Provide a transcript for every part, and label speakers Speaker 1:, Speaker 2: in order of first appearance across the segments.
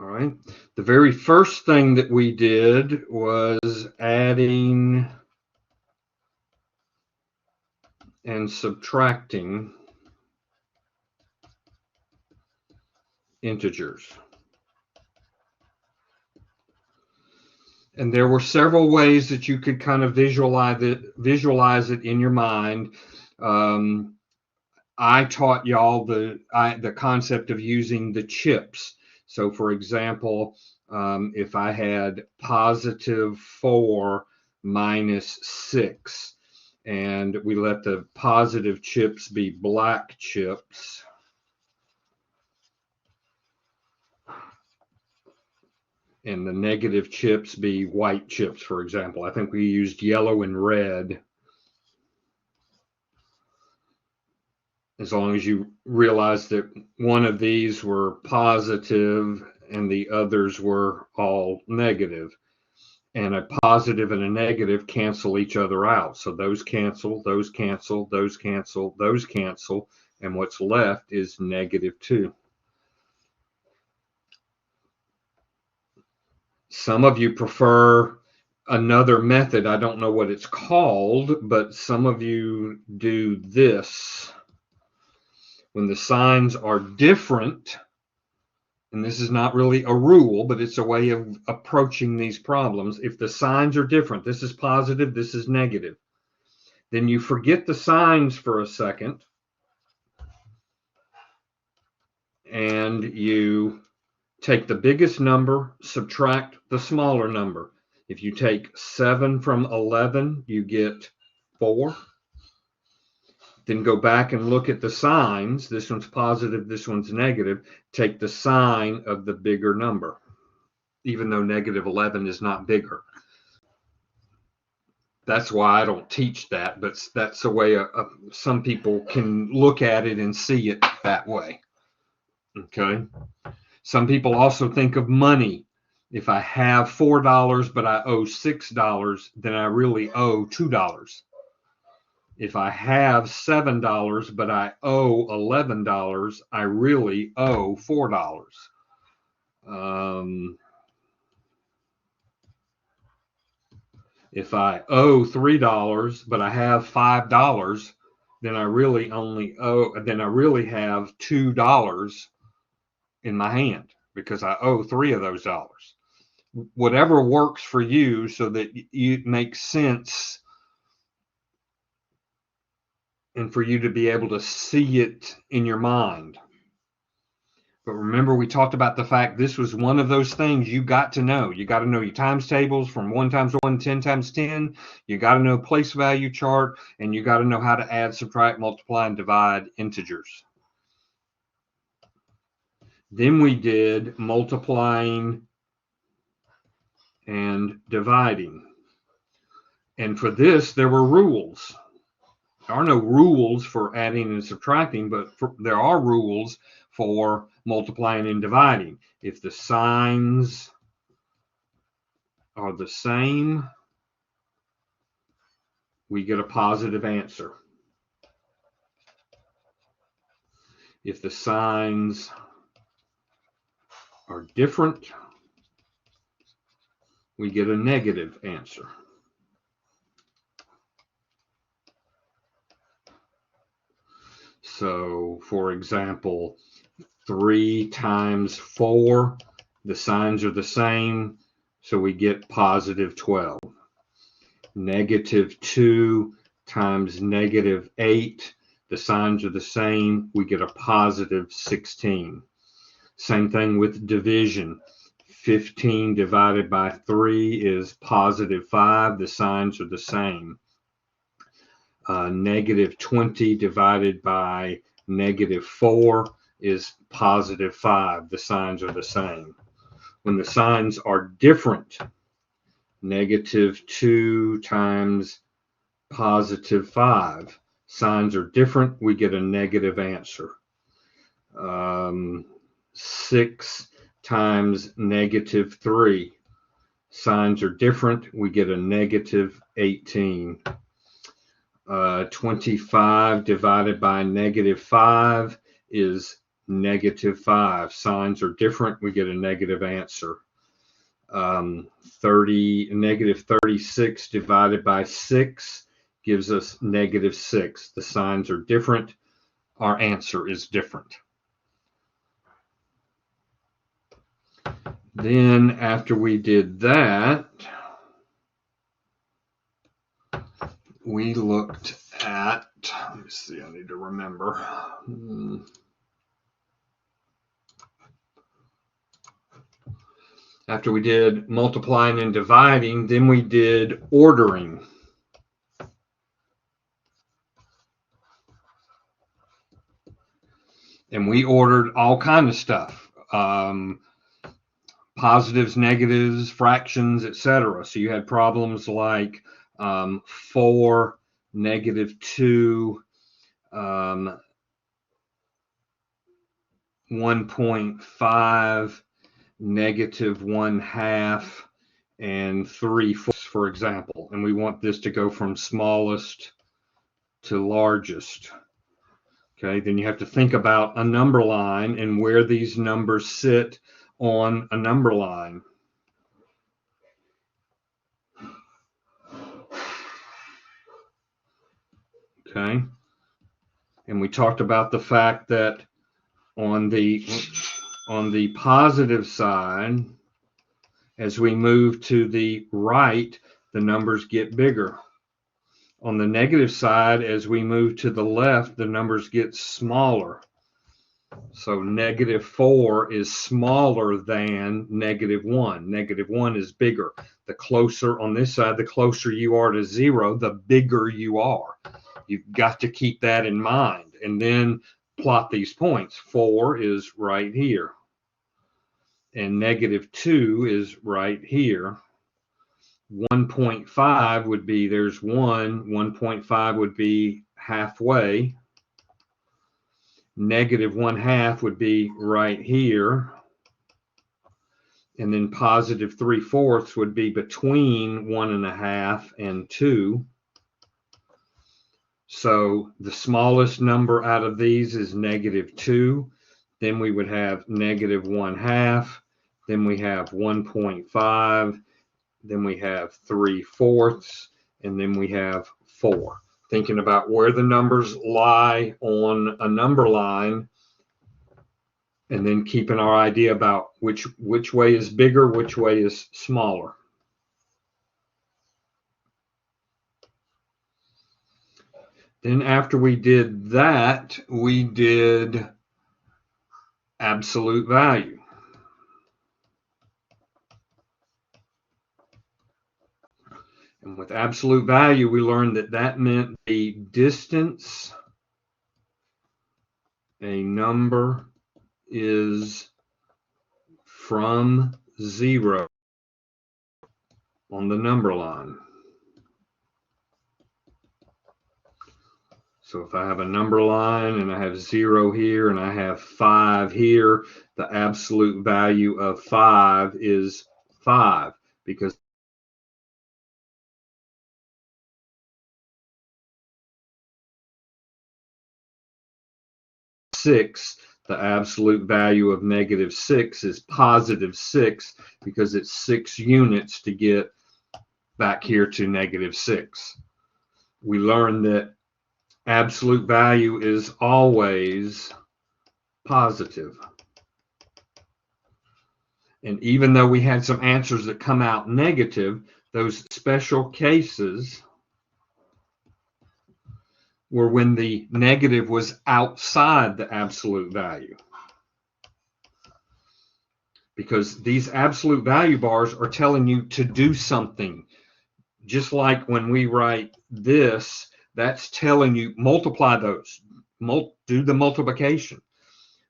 Speaker 1: right. The very first thing that we did was adding and subtracting integers. And there were several ways that you could kind of visualize it in your mind. I taught y'all the concept of using the chips. So for example, if I had positive 4 minus 6, and we let the positive chips be black chips, and the negative chips be white chips, for example. I think we used yellow and red. As long as you realize that one of these were positive and the others were all negative. And a positive and a negative cancel each other out. So those cancel, those cancel, those cancel, those cancel, and what's left is -2. Some of you prefer another method. I don't know what it's called, but some of you do this. When the signs are different, and this is not really a rule, but it's a way of approaching these problems. If the signs are different, this is positive, this is negative, then you forget the signs for a second, and you take the biggest number, subtract the smaller number. If you take 7 from 11, you get 4. Then go back and look at the signs. This one's positive, this one's negative. Take the sign of the bigger number, even though -11 is not bigger. That's why I don't teach that, but that's the way some people can look at it and see it that way. Okay. Some people also think of money. If I have $4, but I owe $6, then I really owe $2. If I have $7, but I owe $11, I really owe $4. If I owe $3, but I have $5, then I really have $2 in my hand because I owe 3 of those dollars. Whatever works for you so that it makes sense and for you to be able to see it in your mind. But remember, we talked about the fact this was one of those things you got to know. You got to know your times tables from 1 times 1, 10 times 10. You got to know place value chart, and you got to know how to add, subtract, multiply, and divide integers. Then we did multiplying and dividing. And for this, there were rules. There are no rules for adding and subtracting, but there are rules for multiplying and dividing. If the signs are the same, we get a positive answer. If the signs are different, we get a negative answer. So, for example, 3 times 4, the signs are the same, so we get positive 12. -2 times -8, the signs are the same, we get a positive 16. Same thing with division. 15 divided by 3 is positive 5, the signs are the same. -20 divided by -4 is positive 5. The signs are the same. When the signs are different, -2 times positive 5, signs are different, we get a negative answer. 6 times -3, signs are different, we get a -18. 25 divided by -5 is -5. Signs are different, we get a negative answer. -36 divided by 6 gives us -6. The signs are different, our answer is different. Then after we did that, we looked at, let me see, I need to remember. After we did multiplying and dividing, then we did ordering. And we ordered all kinds of stuff. Positives, negatives, fractions, etc. So you had problems like 4, -2, 1.5, -1/2, and 3/4, for example. And we want this to go from smallest to largest. Okay, then you have to think about a number line and where these numbers sit on a number line. Okay, and we talked about the fact that on the positive side, as we move to the right, the numbers get bigger. On the negative side, as we move to the left, the numbers get smaller. So -4 is smaller than -1. -1 is bigger. The closer on this side, the closer you are to 0, the bigger you are. You've got to keep that in mind. And then plot these points. 4 is right here. And -2 is right here. 1.5 would be, there's 1. 1.5 would be halfway. -1/2 would be right here. And then +3/4 would be between 1.5 and 2. So the smallest number out of these is -2. Then we would have -1/2. Then we have 1.5. Then we have 3/4. And then we have 4. Thinking about where the numbers lie on a number line, and then keeping our idea about which way is bigger, which way is smaller. Then after we did that, we did absolute value. And with absolute value, we learned that that meant the distance a number is from 0 on the number line. So if I have a number line and I have 0 here and I have 5 here, the absolute value of 5 is 5, because the absolute value of -6 is +6, because it's 6 units to get back here to -6. We learned that absolute value is always positive. And even though we had some answers that come out negative, those special cases were when the negative was outside the absolute value. Because these absolute value bars are telling you to do something. Just like when we write this, that's telling you multiply those, do the multiplication.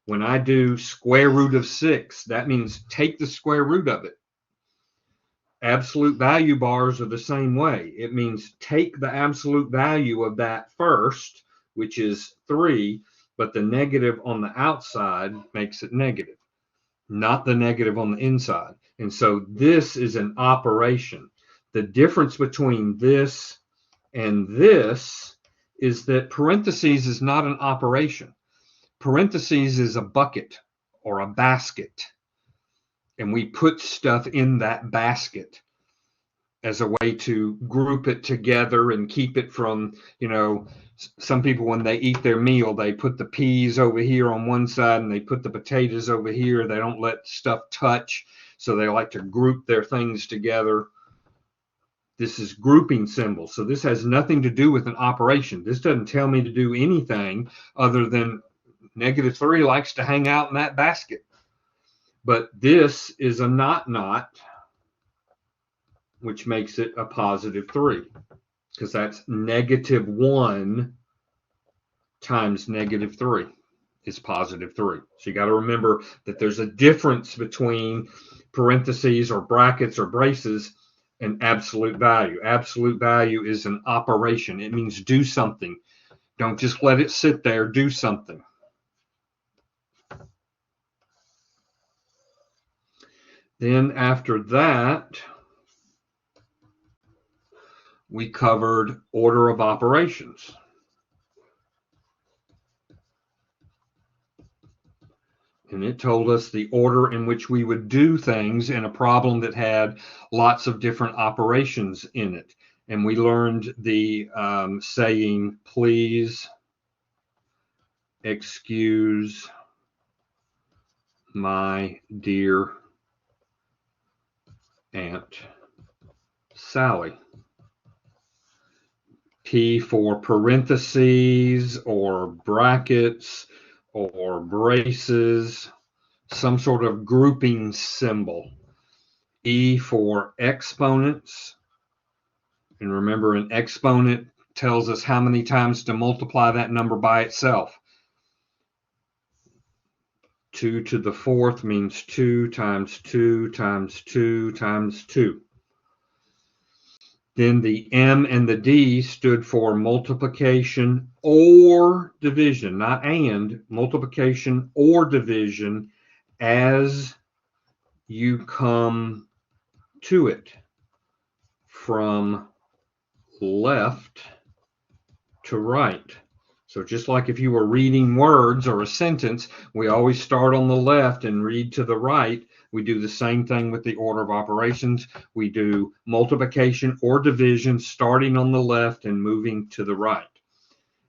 Speaker 1: When I do square root of 6, that means take the square root of it. Absolute value bars are the same way. It means take the absolute value of that first, which is 3, but the negative on the outside makes it negative, not the negative on the inside. And so this is an operation. The difference between this and this is that parentheses is not an operation. Parentheses is a bucket or a basket, and we put stuff in that basket as a way to group it together and keep it from, some people, when they eat their meal, they put the peas over here on one side and they put the potatoes over here. They don't let stuff touch, so they like to group their things together. This is grouping symbols. So this has nothing to do with an operation. This doesn't tell me to do anything other than -3 likes to hang out in that basket. But this is a not, which makes it a +3, because that's -1 times -3 is +3. So you got to remember that there's a difference between parentheses or brackets or braces and absolute value. Absolute value is an operation. It means do something. Don't just let it sit there. Do something. Then after that, we covered order of operations. And it told us the order in which we would do things in a problem that had lots of different operations in it. And we learned the saying, please excuse my dear Aunt Sally. P for parentheses or brackets or braces, some sort of grouping symbol. E for exponents. And remember, an exponent tells us how many times to multiply that number by itself. 2 to the 4th means 2 times 2 times 2 times 2. Then the M and the D stood for multiplication or division, not and, multiplication or division as you come to it from left to right. So just like if you were reading words or a sentence, we always start on the left and read to the right. We do the same thing with the order of operations. We do multiplication or division starting on the left and moving to the right.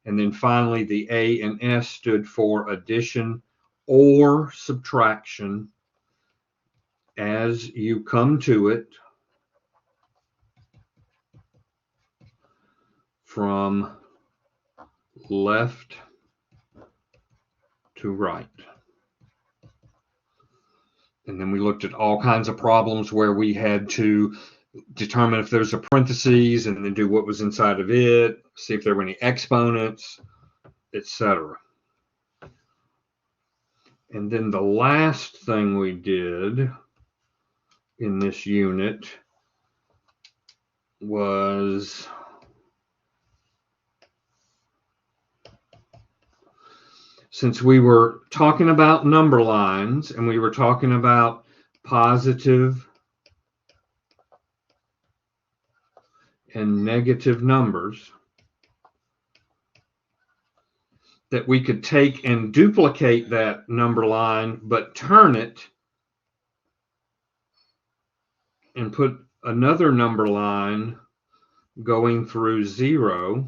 Speaker 1: And then finally, the A and S stood for addition or subtraction as you come to it from left to right. And then we looked at all kinds of problems where we had to determine if there's a parentheses and then do what was inside of it, see if there were any exponents, etc. And then the last thing we did in this unit was since we were talking about number lines and we were talking about positive and negative numbers, that we could take and duplicate that number line, but turn it and put another number line going through 0,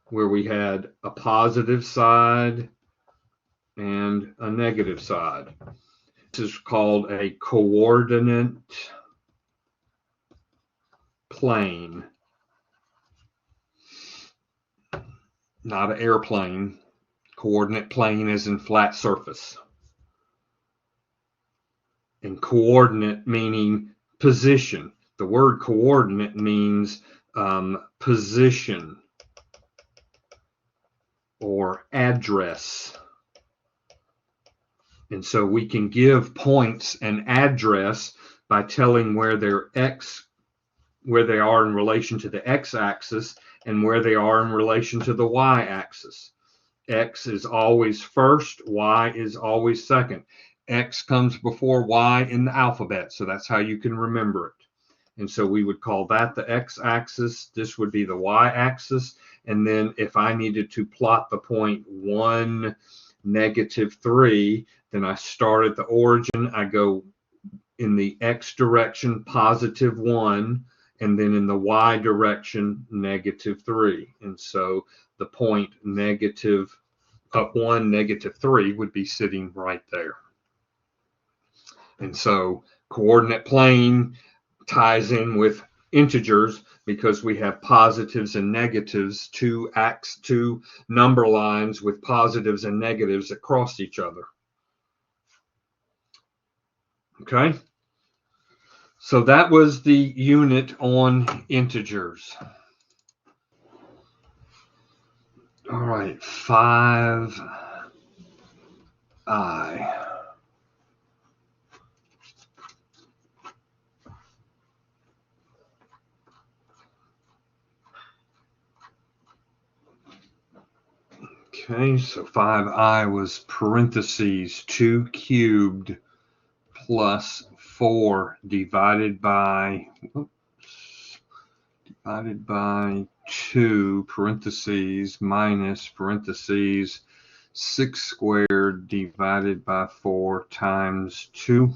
Speaker 1: where we had a positive side and a negative side. This is called a coordinate plane, not an airplane. Coordinate plane is in flat surface. And coordinate meaning position. The word coordinate means position or address. And so we can give points an address by telling where they are in relation to the x-axis and where they are in relation to the y-axis. X is always first, y is always second. X comes before Y in the alphabet, so that's how you can remember it. And so we would call that the x-axis. This would be the y-axis. And then if I needed to plot the point 1, -3, then I start at the origin. I go in the x direction, +1, and then in the y direction, -3. And so the point -1, -3 would be sitting right there. And so coordinate plane ties in with integers because we have positives and negatives, two number lines with positives and negatives that cross each other. Okay, so that was the unit on integers. All right, 5i. Okay, so 5i was parentheses 2 cubed plus 4 divided by 2 parentheses minus parentheses 6 squared divided by 4 times 2.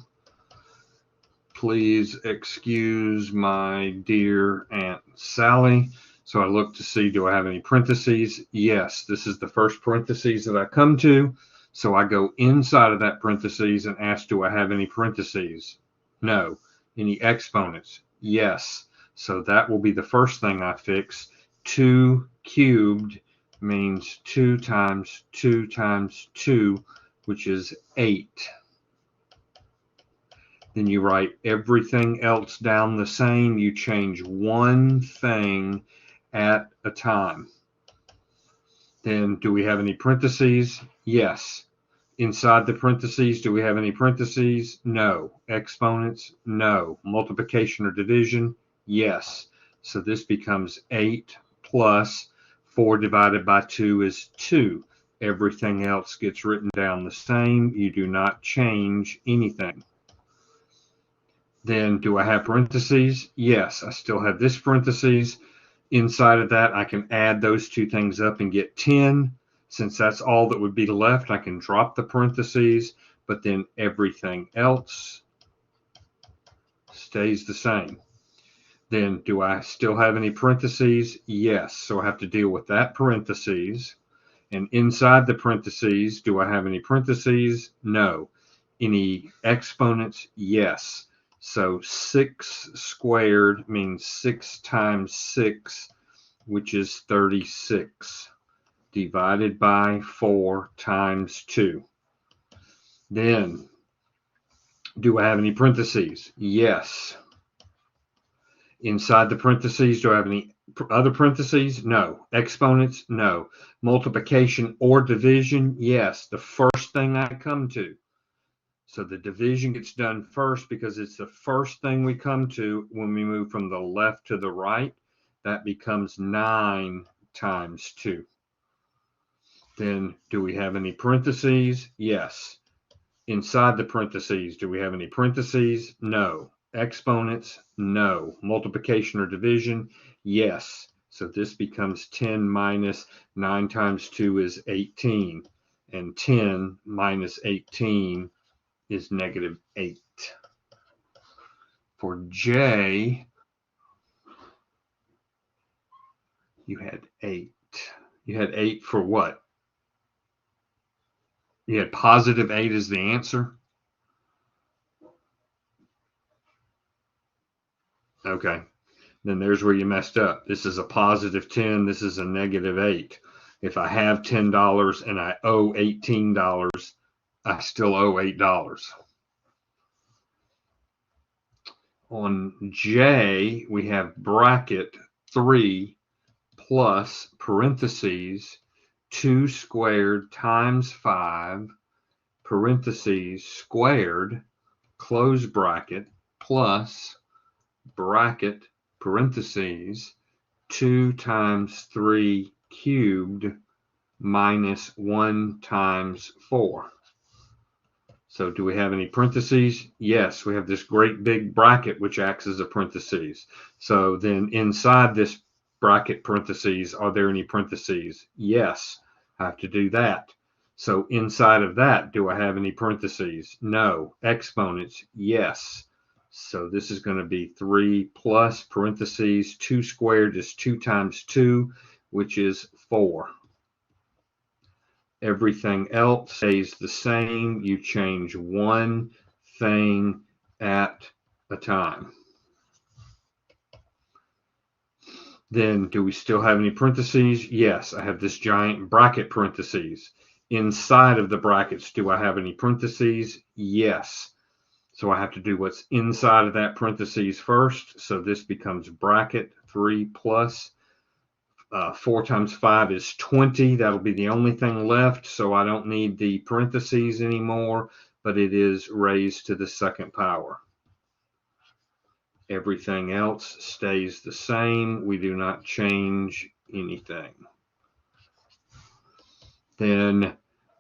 Speaker 1: Please excuse my dear Aunt Sally. So I look to see, do I have any parentheses? Yes, this is the first parentheses that I come to. So I go inside of that parentheses and ask, do I have any parentheses? No. Any exponents? Yes. So that will be the first thing I fix. 2 cubed means 2 times 2 times 2, which is 8. Then you write everything else down the same. You change one thing at a time. Then do we have any parentheses? Yes. Inside the parentheses, do we have any parentheses? No. Exponents? No. Multiplication or division? Yes. So this becomes 8 plus 4 divided by 2 is 2. Everything else gets written down the same. You do not change anything. Then do I have parentheses? Yes, I still have this parentheses. Inside of that, I can add those two things up and get 10. Since that's all that would be left, I can drop the parentheses, but then everything else stays the same. Then do I still have any parentheses? Yes, so I have to deal with that parentheses. And inside the parentheses, do I have any parentheses? No. Any exponents? Yes. So 6 squared means 6 times 6, which is 36, divided by 4 times 2. Then, do I have any parentheses? Yes. Inside the parentheses, do I have any other parentheses? No. Exponents? No. Multiplication or division? Yes. The first thing I come to. So the division gets done first because it's the first thing we come to when we move from the left to the right. That becomes 9 times 2. Then do we have any parentheses? Yes. Inside the parentheses, do we have any parentheses? No. Exponents? No. Multiplication or division? Yes. So this becomes 10 minus 9 times 2 is 18. And 10 minus 18 is -8. For J, you had 8. You had 8 for what? You had +8 as the answer? Okay. Then there's where you messed up. This is a +10. This is a -8. If I have $10 and I owe $18, I still owe $8. On J, we have bracket 3 plus parentheses 2 squared times 5 parentheses squared close bracket plus bracket parentheses 2 times 3 cubed minus 1 times 4. So do we have any parentheses? Yes, we have this great big bracket which acts as a parentheses. So then inside this bracket parentheses, are there any parentheses? Yes, I have to do that. So inside of that, do I have any parentheses? No. Exponents? Yes. So this is going to be 3 plus parentheses 2 squared is 2 times 2, which is 4. Everything else stays the same. You change one thing at a time. Then do we still have any parentheses? Yes, I have this giant bracket parentheses. Inside of the brackets, do I have any parentheses? Yes. So I have to do what's inside of that parentheses first. So this becomes bracket 3 plus 4 times 5 is 20. That'll be the only thing left. So I don't need the parentheses anymore, but it is raised to the second power. Everything else stays the same. We do not change anything. Then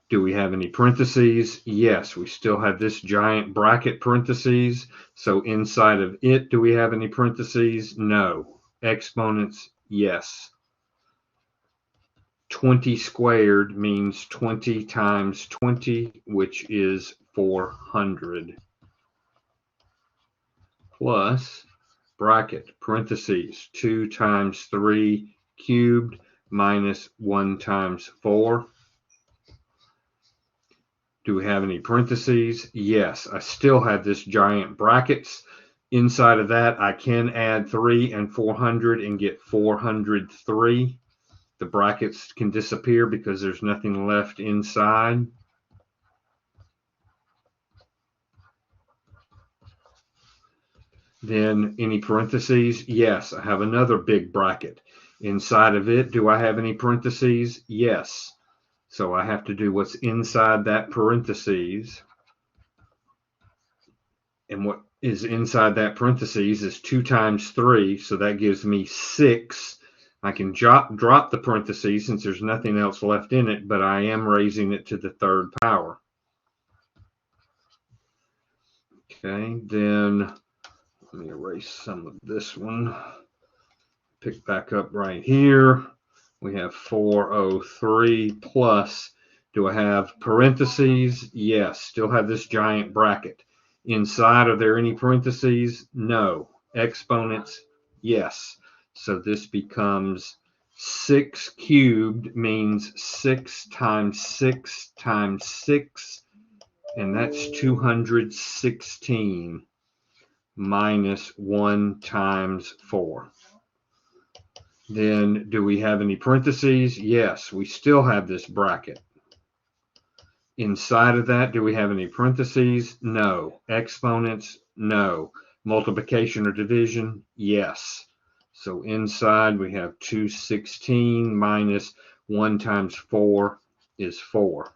Speaker 1: do we have any parentheses? Yes, we still have this giant bracket parentheses. So inside of it, do we have any parentheses? No. Exponents? Yes. 20 squared means 20 times 20, which is 400. Plus bracket parentheses 2 times 3 cubed minus 1 times 4. Do we have any parentheses? Yes, I still have this giant brackets. Inside of that, I can add 3 and 400 and get 403. The brackets can disappear because there's nothing left inside. Then any parentheses? Yes, I have another big bracket. Inside of it, do I have any parentheses? Yes. So I have to do what's inside that parentheses. And what is inside that parentheses is 2 times 3, so that gives me 6. I can drop the parentheses since there's nothing else left in it, but I am raising it to the third power. Okay, then let me erase some of this one. Pick back up right here. We have 403 plus. Do I have parentheses? Yes, still have this giant bracket. Inside, are there any parentheses? No. Exponents? Yes. So this becomes 6 cubed means 6 times 6 times 6, and that's 216 minus 1 times 4. Then do we have any parentheses? Yes, we still have this bracket. Inside of that, do we have any parentheses? No. Exponents? No. Multiplication or division? Yes. So inside we have 216 minus 1 times 4 is 4.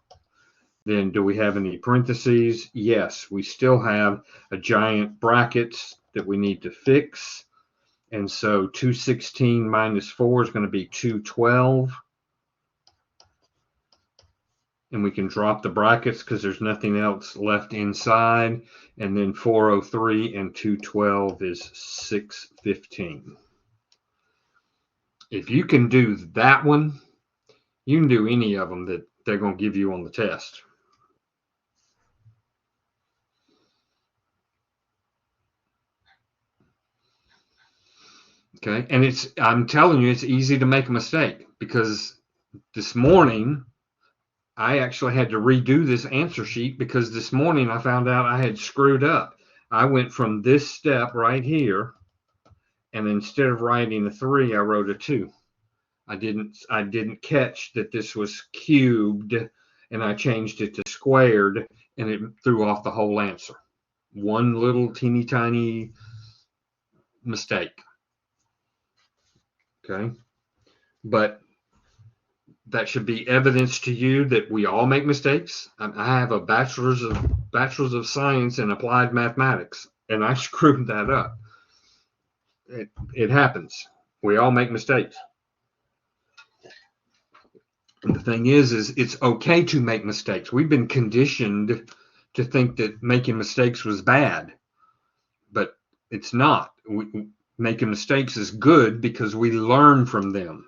Speaker 1: Then do we have any parentheses? Yes, we still have a giant brackets that we need to fix. And so 216 minus 4 is going to be 212. And we can drop the brackets because there's nothing else left inside. And then 403 and 212 is 615. If you can do that one, you can do any of them that they're going to give you on the test. Okay, and I'm telling you, it's easy to make a mistake because this morning I actually had to redo this answer sheet because this morning I found out I had screwed up. I went from this step right here, and instead of writing a 3, I wrote a 2. I didn't catch that this was cubed, and I changed it to squared, and it threw off the whole answer. One little teeny tiny mistake. Okay, but that should be evidence to you that we all make mistakes. I have a bachelor's of science in applied mathematics, and I screwed that up. It happens. We all make mistakes. And the thing is it's okay to make mistakes. We've been conditioned to think that making mistakes was bad, but it's not. Making mistakes is good because we learn from them.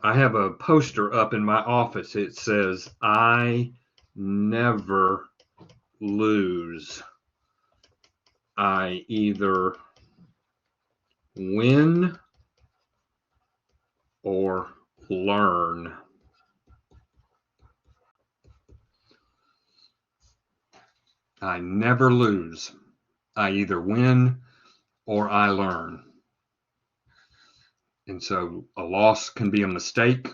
Speaker 1: I have a poster up in my office. It says, "I never lose. I either win or learn." I never lose. I either win or I learn. And so a loss can be a mistake.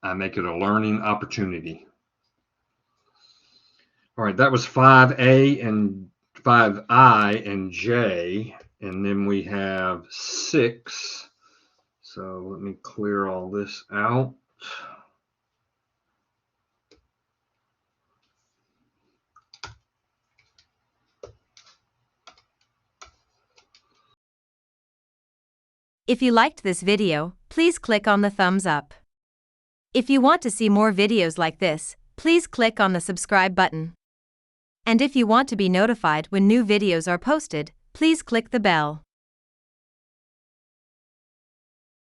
Speaker 1: I make it a learning opportunity. All right, that was 5A and 5I and J. And then we have 6. So let me clear all this out.
Speaker 2: If you liked this video, please click on the thumbs up. If you want to see more videos like this, please click on the subscribe button. And if you want to be notified when new videos are posted, please click the bell.